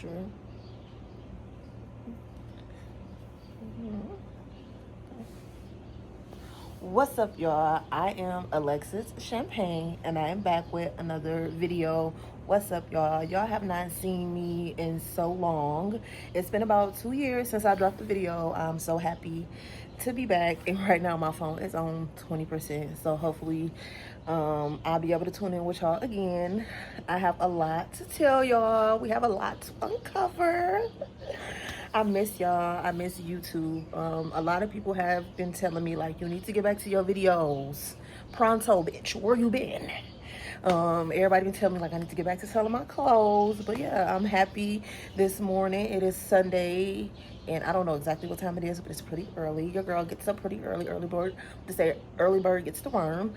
sure. What's up, y'all? I am Alexis Champagne, and I am back with another video. What's up, y'all? Y'all have not seen me in so long. It's been about 2 years since I dropped the video. I'm so happy to be back, and right now my phone is on 20%, so hopefully I'll be able to tune in with y'all again. I have a lot to tell y'all. We have a lot to uncover. I miss y'all. I miss YouTube. A lot of people have been telling me, like, you need to get back to your videos. Pronto, bitch. Where you been? Everybody been telling me, like, I need to get back to selling my clothes. But yeah, I'm happy this morning. It is Sunday, and I don't know exactly what time it is, but it's pretty early. Your girl gets up pretty early. Early bird. To say early bird gets the worm.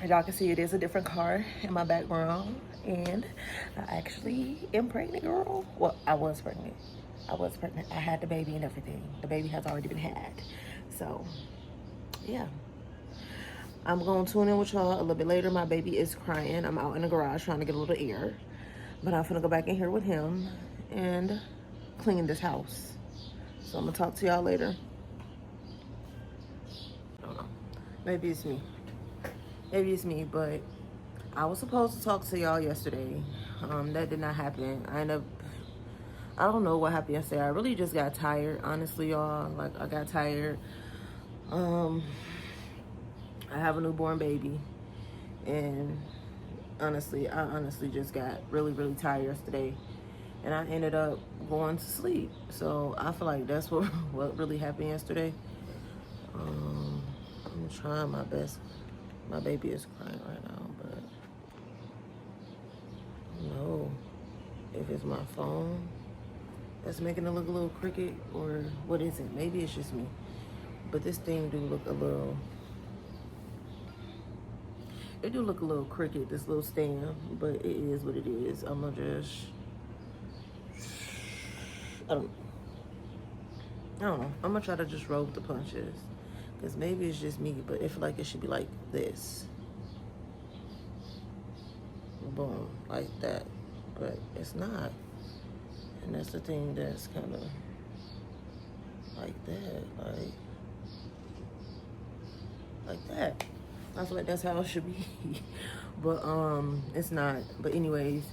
As y'all can see, it is a different car in my background, and I actually am pregnant, girl. Well, I was pregnant. I had the baby and everything. The baby has already been had. So, yeah. I'm going to tune in with y'all a little bit later. My baby is crying. I'm out in the garage trying to get a little air. But I'm finna go back in here with him and clean this house. So I'm going to talk to y'all later. I don't know. Maybe it's me. Maybe it's me, but I was supposed to talk to y'all yesterday. That did not happen. I don't know what happened yesterday. I really just got tired, honestly, y'all. Like, I got tired. I have a newborn baby, and honestly, I honestly just got really, really tired yesterday, and I ended up going to sleep. So I feel like that's what really happened yesterday. I'm trying my best. My baby is crying right now, but I don't know if it's my phone that's making it look a little crooked, or what is it? Maybe it's just me. But this thing do look a little, it do look a little crooked, this little stand, but it is what it is. I'm gonna just, I don't know. I'm gonna try to just roll with the punches, because maybe it's just me, but it feel like it should be like this. Boom, like that. But it's not. And that's the thing that's kind of like that, like that. I feel like that's how it should be. But it's not. But anyways,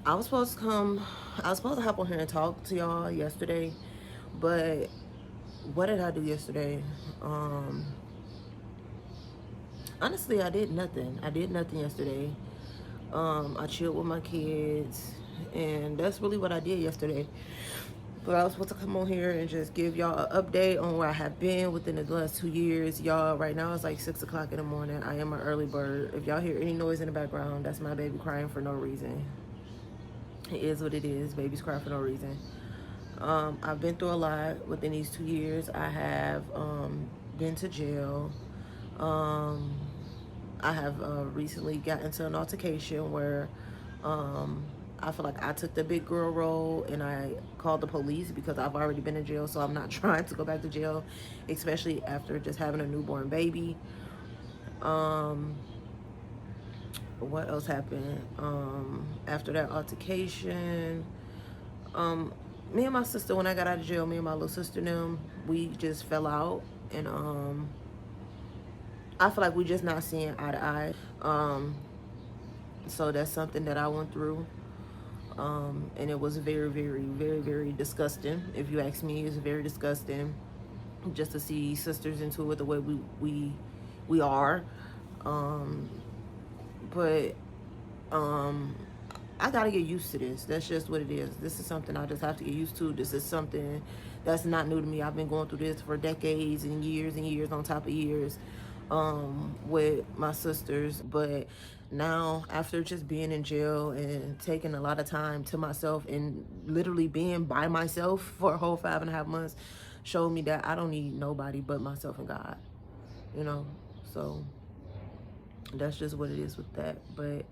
I was supposed to hop on here and talk to y'all yesterday, but what did I do yesterday? Honestly, I did nothing yesterday. I chilled with my kids, and that's really what I did yesterday. But I was supposed to come on here and just give y'all an update on where I have been within the last 2 years. Y'all, right now it's like 6 o'clock in the morning. I am an early bird. If y'all hear any noise in the background, that's my baby crying for no reason. It is what it is. Babies cry for no reason. I've been through a lot within these 2 years. I have been to jail. I have recently gotten into an altercation where I feel like I took the big girl role and I called the police because I've already been in jail, so I'm not trying to go back to jail, especially after just having a newborn baby. What else happened? After that altercation, me and my sister, when I got out of jail, me and my little sister and them, we just fell out, and I feel like we just not seeing eye to eye. So that's something that I went through. And it was very, very, very, very disgusting. If you ask me, it's very disgusting just to see sisters into it the way we are. But I gotta get used to this. That's just what it is. This is something I just have to get used to. This is something that's not new to me. I've been going through this for decades and years on top of years with my sisters. But now, after just being in jail and taking a lot of time to myself and literally being by myself for a whole 5.5 months, showed me that I don't need nobody but myself and God, you know? So that's just what it is with that. But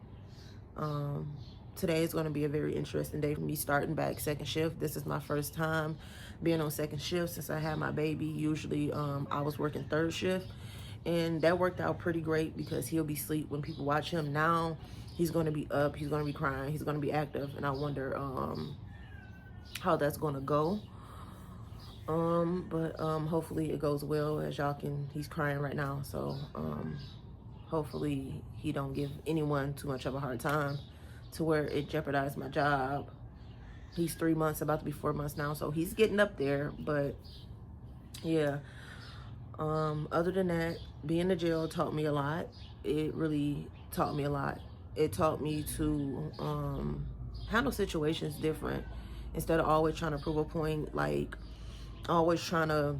today is going to be a very interesting day for me, starting back second shift. This is my first time being on second shift since I had my baby. Usually I was working third shift, and that worked out pretty great because he'll be asleep when people watch him. Now he's going to be up, he's going to be crying, he's going to be active, and I wonder how that's going to go. But hopefully it goes well. As y'all can, he's crying right now, so hopefully he don't give anyone too much of a hard time to where it jeopardized my job. He's 3 months, about to be 4 months now, so he's getting up there. But yeah, other than that, being in jail taught me a lot. It really taught me a lot. It taught me to handle situations different instead of always trying to prove a point, like always trying to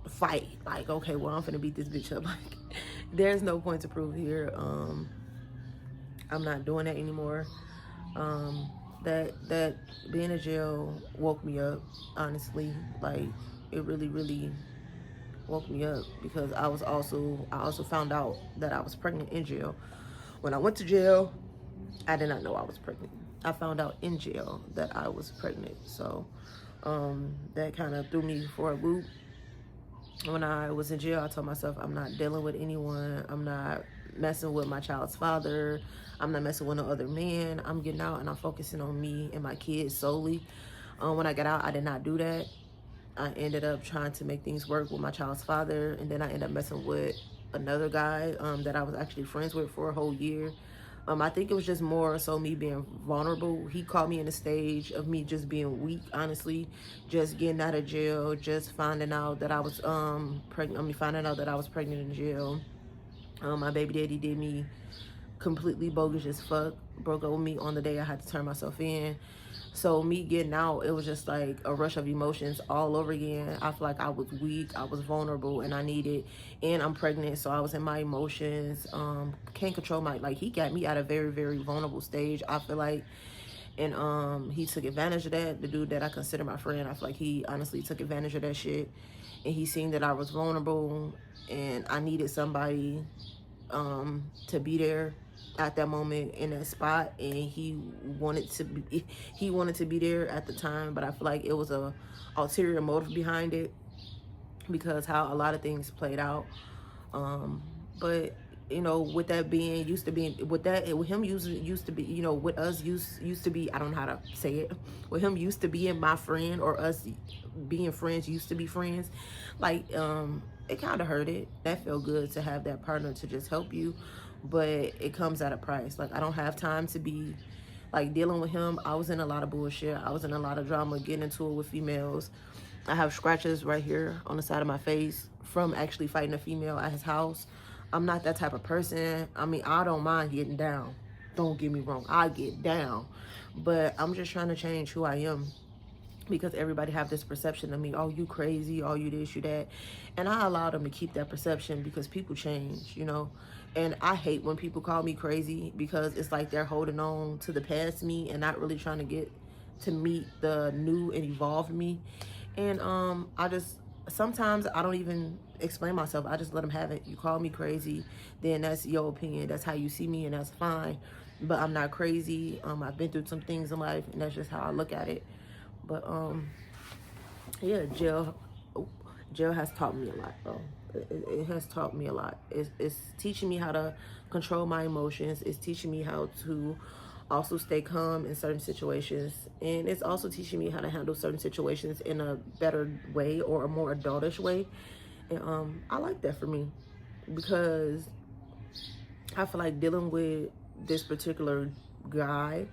fight, like, okay, well, I'm finna beat this bitch up. Like, there's no point to prove here. I'm not doing that anymore. That being in jail woke me up, honestly. Like, it really woke me up, because I also found out that I was pregnant in jail. When I went to jail, I did not know I was pregnant. I found out in jail that I was pregnant. So that kind of threw me for a loop. When I was in jail, I told myself, I'm not dealing with anyone. I'm not messing with my child's father. I'm not messing with no other man. I'm getting out and I'm focusing on me and my kids solely. When I got out, I did not do that. I ended up trying to make things work with my child's father, and then I ended up messing with another guy that I was actually friends with for a whole year. I think it was just more so me being vulnerable. He caught me in a stage of me just being weak, honestly, just getting out of jail, just finding out that I was pregnant. Finding out that I was pregnant in jail. My baby daddy did me completely bogus as fuck. Broke up with me on the day I had to turn myself in. So me getting out, it was just like a rush of emotions all over again. I feel like I was weak, I was vulnerable, and I'm pregnant, so I was in my emotions. Can't control like, he got me at a very vulnerable stage, I feel like. And he took advantage of that. The dude that I consider my friend, I feel like he honestly took advantage of that shit. And he seen that I was vulnerable and I needed somebody to be there at that moment in that spot, and he wanted to be there at the time. But I feel like it was a ulterior motive behind it, because how a lot of things played out. But you know, with that being used to be, with him used to be, you know, with us used to be, I don't know how to say it, with him used to being my friend, or us being friends used to be friends, like it kind of hurted. That felt good to have that partner to just help you, but it comes at a price. Like, I don't have time to be like dealing with him. I was in a lot of bullshit. I was in a lot of drama, getting into it with females. I have scratches right here on the side of my face from actually fighting a female at his house. I'm not that type of person. I mean, I don't mind getting down. Don't get me wrong, I get down. But I'm just trying to change who I am, because everybody have this perception of me. Oh, you crazy. Oh, you this, you that. And I allow them to keep that perception, because people change, you know. And I hate when people call me crazy, because it's like they're holding on to the past me and not really trying to get to meet the new and evolved me. And sometimes I don't even explain myself. I just let them have it. You call me crazy, then that's your opinion. That's how you see me, and that's fine. But I'm not crazy. I've been through some things in life, and that's just how I look at it. But yeah, jail has taught me a lot, bro. It has taught me a lot. It's teaching me how to control my emotions. It's teaching me how to also stay calm in certain situations, and it's also teaching me how to handle certain situations in a better way, or a more adultish way. And I like that for me, because I feel like dealing with this particular guy,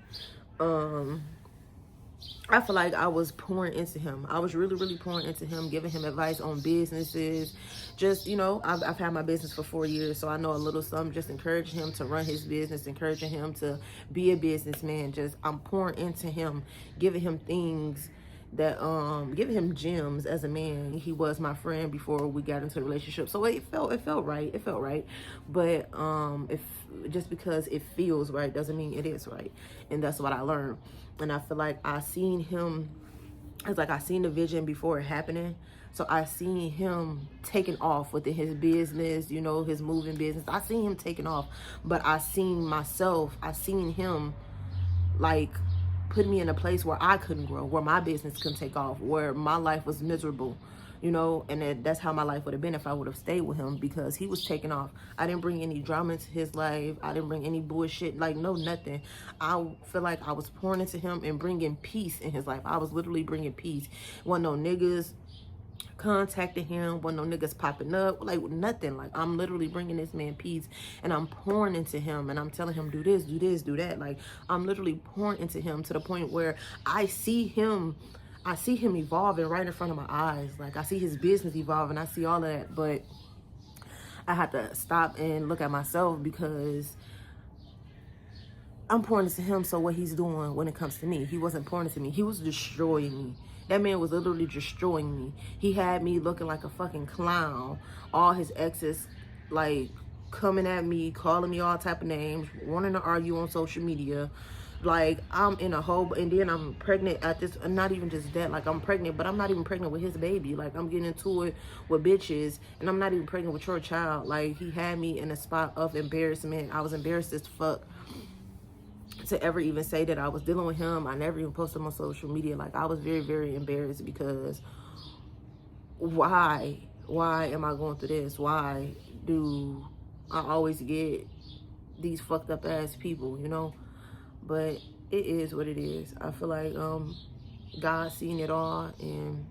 I feel like I was pouring into him. I was really pouring into him, giving him advice on businesses. Just, you know, I've had my business for 4 years, so I know a little something. Just encouraging him to run his business, encouraging him to be a businessman. Just, I'm pouring into him, giving him things that, giving him gems as a man. He was my friend before we got into a relationship, so it felt right. It felt right. But if just because it feels right doesn't mean it is right, and that's what I learned. And I feel like I seen him, it's like I seen the vision before it happening. So I seen him taking off within his business, you know, his moving business. I seen him taking off, but I seen him like put me in a place where I couldn't grow, where my business couldn't take off, where my life was miserable. you know, and that's how my life would have been if I would have stayed with him, because he was taking off. I didn't bring any drama into his life. I didn't bring any bullshit, like, no, nothing. I feel like I was pouring into him and bringing peace in his life. I was literally bringing peace. Wasn't no niggas contacting him, wasn't no niggas popping up, like nothing. Like, I'm literally bringing this man peace, and I'm pouring into him, and I'm telling him, do this, do this, do that. Like, I'm literally pouring into him to the point where I see him evolving right in front of my eyes. Like, I see his business evolving, I see all of that. But I had to stop and look at myself, because I'm pouring into him. So what he's doing when it comes to me, he wasn't pouring into me. He was destroying me. That man was literally destroying me. He had me looking like a fucking clown. All his exes, like, coming at me, calling me all type of names, wanting to argue on social media. Like, I'm in a whole, and then I'm pregnant at this, not even just that, like, I'm pregnant, but I'm not even pregnant with his baby. Like, I'm getting into it with bitches, and I'm not even pregnant with your child. Like, he had me in a spot of embarrassment. I was embarrassed as fuck to ever even say that I was dealing with him. I never even posted on social media. Like, I was very, very embarrassed, because why am I going through this? Why do I always get these fucked up ass people, you know? But it is what it is. I feel like God's seen it all, and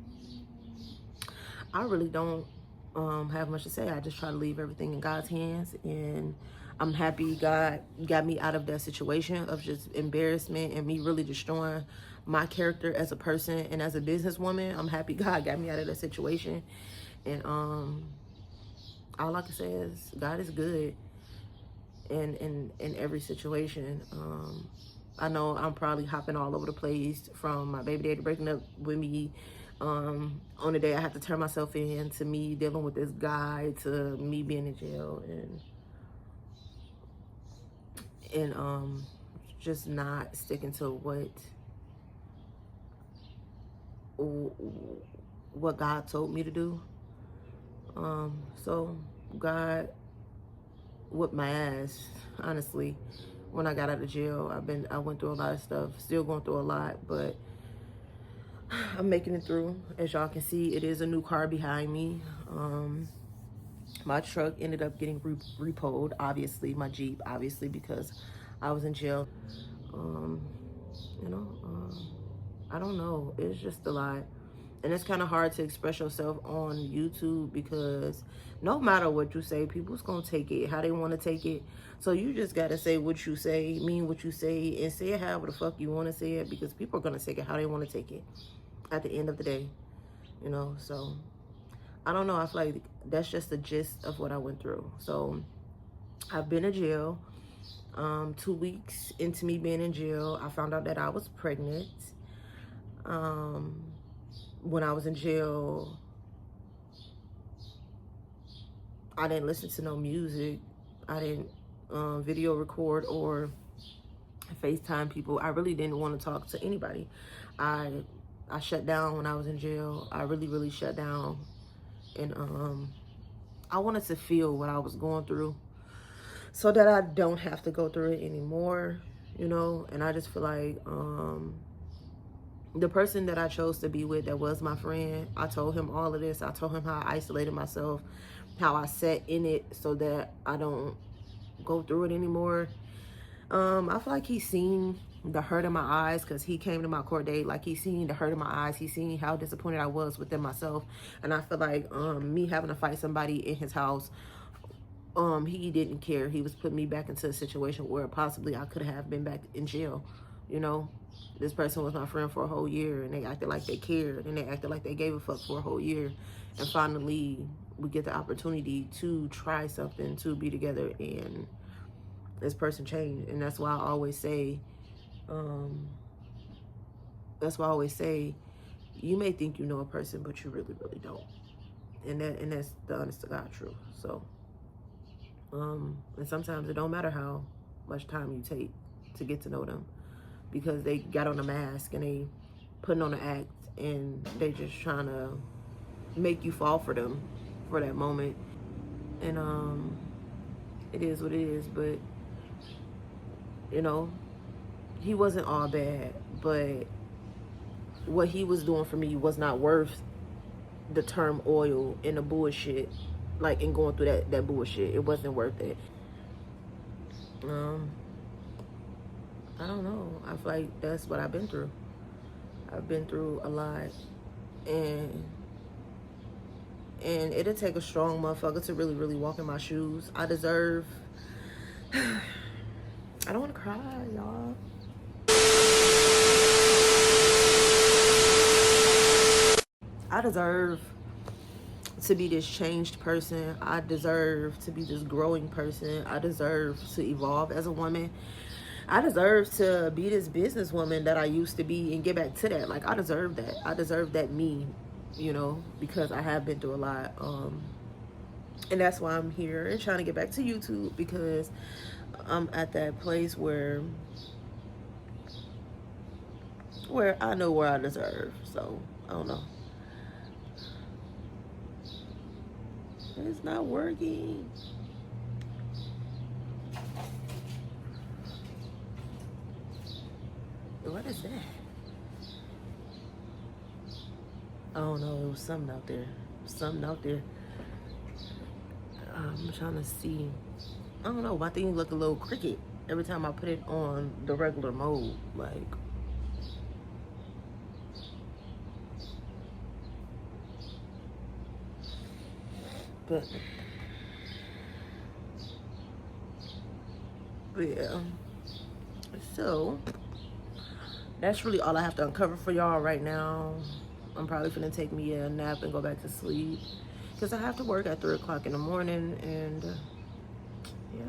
I really don't have much to say. I just try to leave everything in God's hands, and I'm happy God got me out of that situation of just embarrassment and me really destroying my character as a person and as a businesswoman. I'm happy God got me out of that situation. And all I can say is God is good in every situation. I know I'm probably hopping all over the place, from my baby daddy breaking up with me on the day I have to turn myself in, to me dealing with this guy, to me being in jail, and just not sticking to what God told me to do. So God whipped my ass, honestly. When I got out of jail, I went through a lot of stuff, still going through a lot, but I'm making it through. As y'all can see, it is a new car behind me. My truck ended up getting repoed, obviously, my Jeep, obviously, because I was in jail. You know, I don't know. It's just a lot. And it's kind of hard to express yourself on YouTube, because no matter what you say, people's going to take it how they want to take it. So you just got to say what you say, mean what you say, and say it however the fuck you want to say it, because people are going to take it how they want to take it at the end of the day, you know. So I don't know. I feel like that's just the gist of what I went through. So I've been in jail. 2 weeks into me being in jail, I found out that I was pregnant. When I was in jail, I didn't listen to no music. I didn't video record or FaceTime people. I really didn't want to talk to anybody. I shut down when I was in jail. I really shut down. And I wanted to feel what I was going through, so that I don't have to go through it anymore, you know. And I just feel like the person that I chose to be with, that was my friend, I told him all of this. I told him how I isolated myself, how I sat in it so that I don't go through it anymore. I feel like he's seen the hurt in my eyes, because he came to my court date. Like, he's seen the hurt in my eyes. He's seen how disappointed I was within myself. And I feel like me having to fight somebody in his house, he didn't care. He was putting me back into a situation where possibly I could have been back in jail, you know. This person was my friend for a whole year, and they acted like they cared, and they acted like they gave a fuck for a whole year. And finally, we get the opportunity to try something, to be together, and this person changed. And that's why I always say, you may think you know a person, but you really don't. And that's the honest to God truth. So, and sometimes it don't matter how much time you take to get to know them, because they got on a mask and they putting on an act, and they just trying to make you fall for them for that moment. And it is what it is. But you know, he wasn't all bad, but what he was doing for me was not worth the turmoil and the bullshit, like, and going through that bullshit. It wasn't worth it. I don't know. I feel like that's what I've been through. I've been through a lot, and it'll take a strong motherfucker to really, really walk in my shoes. I deserve. I don't want to cry, y'all. I deserve to be this changed person. I deserve to be this growing person. I deserve to evolve as a woman. I deserve to be this businesswoman that I used to be and get back to that. Like, I deserve that. I deserve that me, you know, because I have been through a lot. And that's why I'm here and trying to get back to YouTube, because I'm at that place where I know where I deserve. So, I don't know. It's not working. What is that? I don't know. It was something out there. Something out there. I'm trying to see. I don't know. My thing look a little crooked every time I put it on the regular mode. Like, but yeah. So that's really all I have to uncover for y'all right now. I'm probably gonna take me a nap and go back to sleep, because I have to work at 3 o'clock in the morning, and yeah.